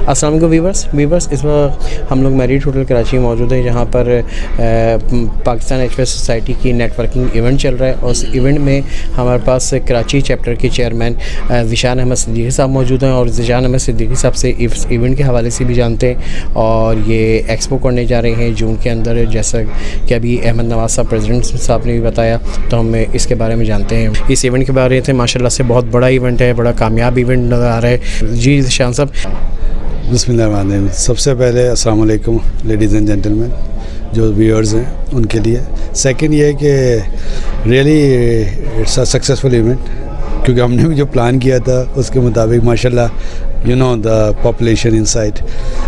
السلام علیکم ویورس اس وقت ہم لوگ میریٹ ہوٹل کراچی میں موجود ہیں، جہاں پر Pakistan H V S society کی نیٹ ورکنگ ایونٹ چل رہا ہے، اور اس ایونٹ میں ہمارے پاس کراچی چیپٹر کے چیئرمین ذیشان احمد صدیقی صاحب موجود ہیں، اور ذیشان احمد صدیقی صاحب سے اس ایونٹ کے حوالے سے بھی جانتے ہیں، اور یہ ایکسپو کرنے جا رہے ہیں جون کے اندر، جیسا کہ ابھی احمد نواز صاحب پریزیڈنٹ صاحب نے بھی بتایا، تو ہم اس کے بارے میں جانتے ہیں۔ اس ایونٹ کے بارے میں ماشاء اللہ سے بہت بڑا ایونٹ ہے، بڑا کامیاب ایونٹ نظر آ رہا ہے۔ جی ذیشان صاحب، بسم اللہ الرحمن الرحیم۔ سب سے پہلے السلام علیکم لیڈیز اینڈ جینٹلمین جو ویورز ہیں ان کے لیے۔ سیکنڈ یہ کہ really it's a successful event, کیونکہ ہم نے بھی جو پلان کیا تھا اس کے مطابق ماشاء اللہ you know the population inside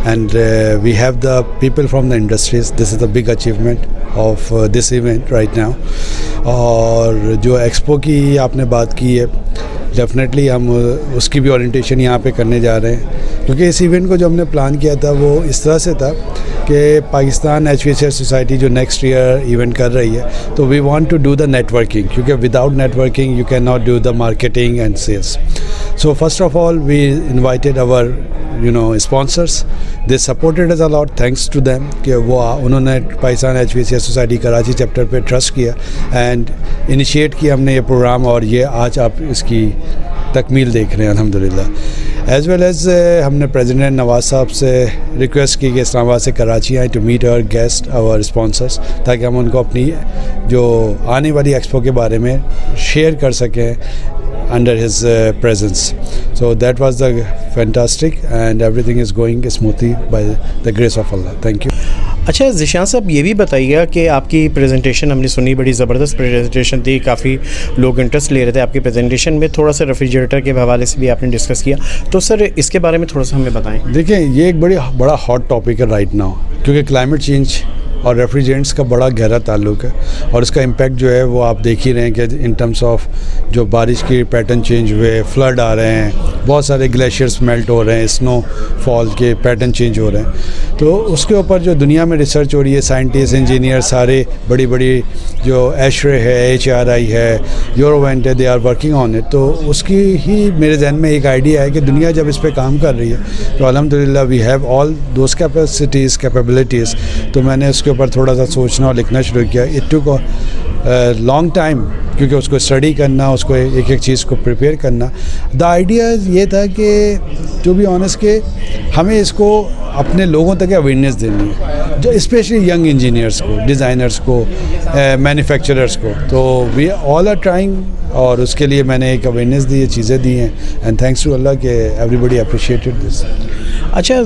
and we have the people from the industries, this is the big achievement of this event right now. اور جو ایکسپو کی آپ نے بات کی ہے، ڈیفینیٹلی ہم اس کی بھی اورینٹیشن یہاں پہ کرنے جا رہے ہیں، کیونکہ اس ایونٹ کو جو ہم نے پلان کیا تھا وہ اس طرح سے تھا کہ Pakistan H V S society جو نیکسٹ ایئر ایونٹ کر رہی ہے، تو we want to do the networking, کیونکہ without networking you can not do the marketing and sales. So first of all we invited اور sponsors, they supported us a lot, thanks to them کہ انہوں نے Pakistan H V S society Karachi chapter پہ trust کیا and initiate کیا ہم نے یہ پروگرام، اور یہ آج آپ اس کی تکمیل دیکھ رہے ہیں الحمدللہ۔ ایز ویل ایز ہم نے پریزیڈنٹ نواز صاحب سے ریکویسٹ کی کہ اسلام آباد سے کراچی آئیں ٹو میٹ اور گیسٹ اور اسپانسرس، تاکہ ہم ان کو اپنی جو آنے والی ایکسپو کے بارے میں شیئر کر سکیں under his presence. So that was the fantastic and everything is going smoothly by the grace of Allah. Thank you. اچھا ذیشان صاحب، یہ بھی بتائیے کہ آپ کی پریزنٹیشن ہم نے سنی، بڑی زبردست پریزنٹیشن تھی، کافی لوگ انٹرسٹ لے رہے تھے آپ کی پریزنٹیشن میں، تھوڑا سا ریفریجریٹر کے حوالے سے بھی آپ نے ڈسکس کیا، تو سر اس کے بارے میں تھوڑا سا ہمیں بتائیں۔ دیکھیں یہ ایک بڑا ہاٹ ٹاپک ہے رائٹ ناؤ، کیونکہ کلائمیٹ چینج اور ریفریجرینٹس کا بڑا گہرا تعلق ہے، اور اس کا امپیکٹ جو ہے وہ آپ دیکھ ہی رہے ہیں کہ ان ٹرمس آف جو بارش کی پیٹرن چینج ہوئے، فلڈ آ رہے ہیں، بہت سارے گلیشیئرس میلٹ ہو رہے ہیں، اسنو فال کے پیٹرن چینج ہو رہے ہیں، تو اس کے اوپر جو دنیا میں ریسرچ ہو رہی ہے، سائنٹسٹ انجینئر سارے بڑی جو ایشرے ہے، HRI ہے، یورووینٹ ہے، they are working on it, تو اس کی ہی میرے ذہن میں ایک آئیڈیا ہے کہ دنیا جب اس پہ کام کر رہی ہے تو الحمدللہ we have all those capacities capabilities, تو میں نے اس کے اوپر تھوڑا سا سوچنا اور لکھنا شروع کیا۔ اٹ ٹوک لانگ ٹائم، کیونکہ اس کو اسٹڈی کرنا، اس کو ایک چیز کو پریپیئر کرنا۔ دا آئیڈیا یہ تھا کہ ٹو بی آنیسٹ کہ ہمیں اس کو اپنے لوگوں تک اویئرنیس دینی ہے، جو اسپیشلی ینگ انجینئرس کو، ڈیزائنرس کو، مینوفیکچررس کو، تو وی آل آر ٹرائنگ، اور اس کے لیے میں نے ایک اویئرنیس دی، یہ چیزیں دی ہیں، اینڈ تھینکس ٹو اللہ کہ ایوری بڈی اپریشیٹڈ دس۔ اچھا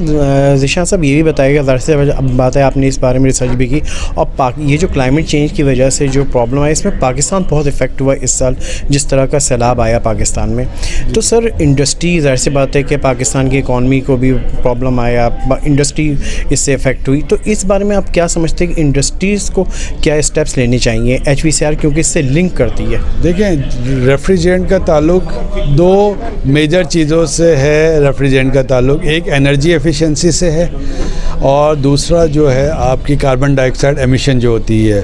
ذیشان صاحب، یہ بھی بتائیے گا، ظاہر سی بات ہے آپ نے اس بارے میں ریسرچ بھی کی، اور یہ جو کلائمیٹ چینج کی وجہ سے جو پرابلم آئی، اس میں پاکستان بہت افیکٹ ہوا اس سال، جس طرح کا سیلاب آیا پاکستان میں، تو سر انڈسٹری، ظاہر سی بات ہے کہ پاکستان کی اکانومی کو بھی پرابلم آیا، انڈسٹری اس سے افیکٹ ہوئی، تو اس بارے میں آپ کیا سمجھتے ہیں کہ انڈسٹریز کو کیا اسٹیپس لینے چاہیے، HVCR کیونکہ اس سے لنک کرتی ہے؟ دیکھیں ریفریجرینٹ کا تعلق دو میجر چیزوں سے ہے، ریفریجرینٹ کا تعلق ایک انرجی ایفیشنسی سے ہے، اور دوسرا جو ہے آپ کی کاربن ڈائی آکسائڈ ایمیشن جو ہوتی ہے،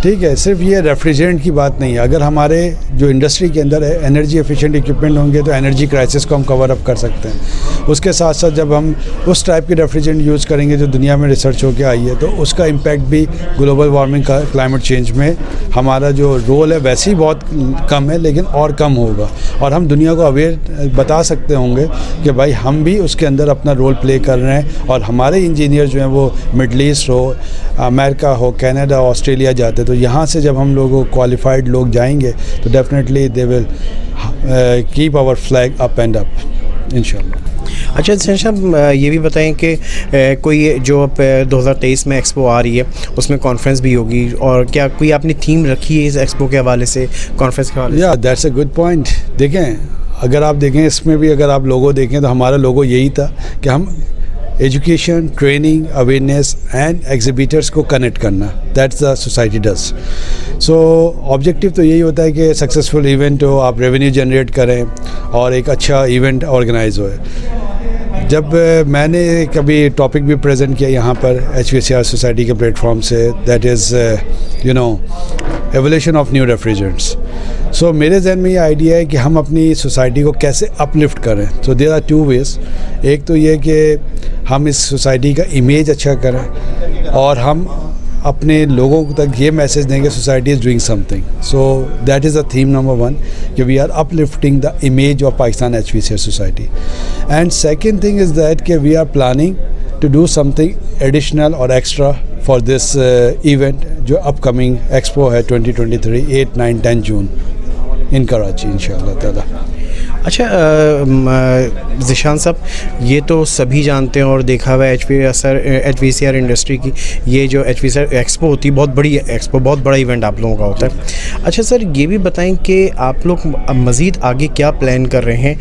ٹھیک ہے۔ صرف یہ ریفریجرینٹ کی بات نہیں ہے، اگر ہمارے جو انڈسٹری کے اندر انرجی ایفیشینٹ اکوپمنٹ ہوں گے تو انرجی کرائسس کو ہم کور اپ کر سکتے ہیں۔ اس کے ساتھ ساتھ جب ہم اس ٹائپ کے ریفریجرینٹ یوز کریں گے جو دنیا میں ریسرچ ہو کے آئی ہے، تو اس کا امپیکٹ بھی گلوبل وارمنگ کا کلائمیٹ چینج میں ہمارا جو رول ہے ویسے ہی بہت کم ہے، لیکن اور کم ہوگا، اور ہم دنیا کو اویئر بتا سکتے ہوں گے کہ بھائی ہم بھی اس کے اندر اپنا رول پلے کر رہے ہیں، اور ہمارے انجینئر جو ہیں وہ مڈل ایسٹ ہو، امریکہ ہو، کینیڈا، آسٹریلیا جاتے، تو یہاں سے جب ہم لوگوں کوالیفائڈ لوگ جائیں گے تو definitely they will keep our flag up and up انشاءاللہ۔ اچھا ذیشان صاحب، یہ بھی بتائیں کہ کوئی جو 2023 میں ایکسپو آ رہی ہے اس میں کانفرنس بھی ہوگی، اور کیا کوئی آپ نے تھیم رکھی ہے اس ایکسپو کے حوالے سے، کانفرنس کے حوالے سے؟ یا دیٹس اے گڈ پوائنٹ۔ دیکھیں اگر آپ دیکھیں اس میں بھی اگر آپ لوگو دیکھیں تو ہمارا لوگو یہی تھا کہ ہم ایجوکیشن، ٹریننگ، اویئرنیس اینڈ ایگزیبیٹرس کو کنیکٹ کرنا، that's the society does. So objective تو یہی ہوتا ہے کہ سکسیزفل ایونٹ ہو، آپ ریونیو جنریٹ کریں اور ایک اچھا ایونٹ آرگنائز ہوئے۔ جب میں نے کبھی ٹاپک بھی پریزنٹ کیا یہاں پر HVCR سوسائٹی کے پلیٹ فارم سے، that is evolution of new refrigerants. So میرے ذہن میں یہ آئیڈیا ہے کہ ہم اپنی سوسائٹی کو کیسے اپ لفٹ کریں. سو دیر آر 2 ways. ایک تو یہ کہ ہم اس سوسائٹی کا امیج اچھا کریں اور ہم اپنے لوگوں تک یہ میسیج دیں کہ society is doing something. So that is the theme number 1 کہ we are uplifting the image of Pakistan HVCR society. And second thing is that کہ we are planning to do something additional اور extra for this event جو اپ coming expo ہے 2023 8, 9, 10 جون ان کراچی انشاءاللہ تعالی. اچھا ذیشان صاحب، یہ تو سبھی جانتے ہیں اور دیکھا ہوا ہے HVCR انڈسٹری کی یہ جو HVCR ایکسپو ہوتی ہے، بہت بڑی ایکسپو، بہت بڑا ایونٹ آپ لوگوں کا ہوتا ہے. اچھا سر، یہ بھی بتائیں کہ آپ لوگ مزید آگے کیا پلان کر رہے ہیں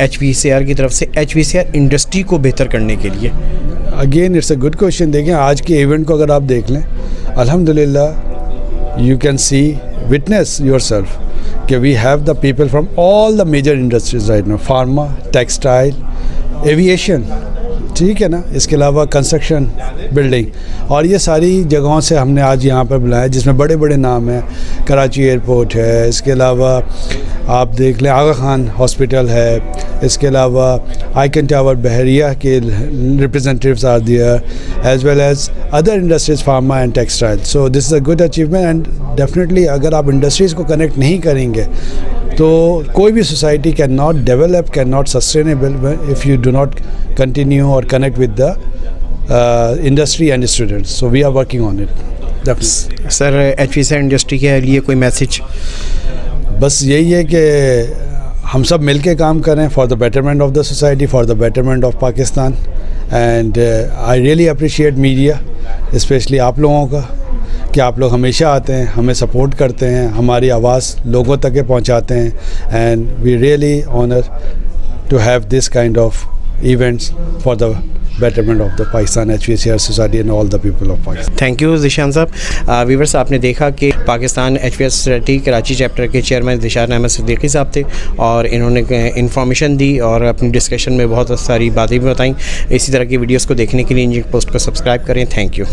HVCR کی طرف سے HVCR انڈسٹری کو بہتر کرنے کے لیے؟ Again it's a good question. دیکھیں آج کے ایونٹ کو اگر آپ دیکھ لیں، الحمدللہ you can see witness yourself کہ we have the people from all the major industries right now, pharma, textile, aviation, ٹھیک ہے نا، اس کے علاوہ کنسٹرکشن، بلڈنگ، اور یہ ساری جگہوں سے ہم نے آج یہاں پر بلایا جس میں بڑے بڑے نام ہیں. کراچی ایئرپورٹ ہے، اس کے علاوہ آپ دیکھ لیں آغا خان ہاسپٹل ہے، اس کے علاوہ آئیکن ٹاور بحریہ کے representatives are there as well as other industries pharma and textile. So this is a good achievement. And definitely اگر آپ انڈسٹریز کو کنیکٹ نہیں کریں گے تو کوئی بھی society can not develop, can not sustainable if you do not continue اور connect with the industry and students. So we are working on it. Sir HVCR industry کے لیے کوئی میسیج؟ بس یہی ہے کہ ہم سب مل کے کام کریں for the betterment of the society, for the betterment of Pakistan. And I really appreciate media, especially آپ لوگوں کا، کہ آپ لوگ ہمیشہ آتے ہیں، ہمیں سپورٹ کرتے ہیں، ہماری آواز لوگوں تک پہنچاتے ہیں. And we really honour to have this kind of events for the betterment of the Pakistan HVCR society and all the people of Pakistan. Thank you Zeeshan sahab. Viewers, آپ نے دیکھا کہ Pakistan HVCR society Karachi chapter کے چیئرمین ذیشان احمد صدیقی صاحب تھے اور انہوں نے انفارمیشن دی اور اپنی ڈسکشن میں بہت ساری باتیں بھی بتائیں. اسی طرح کی ویڈیوز کو دیکھنے کے لیے انجک پوسٹ کو سبسکرائب کریں. Thank you.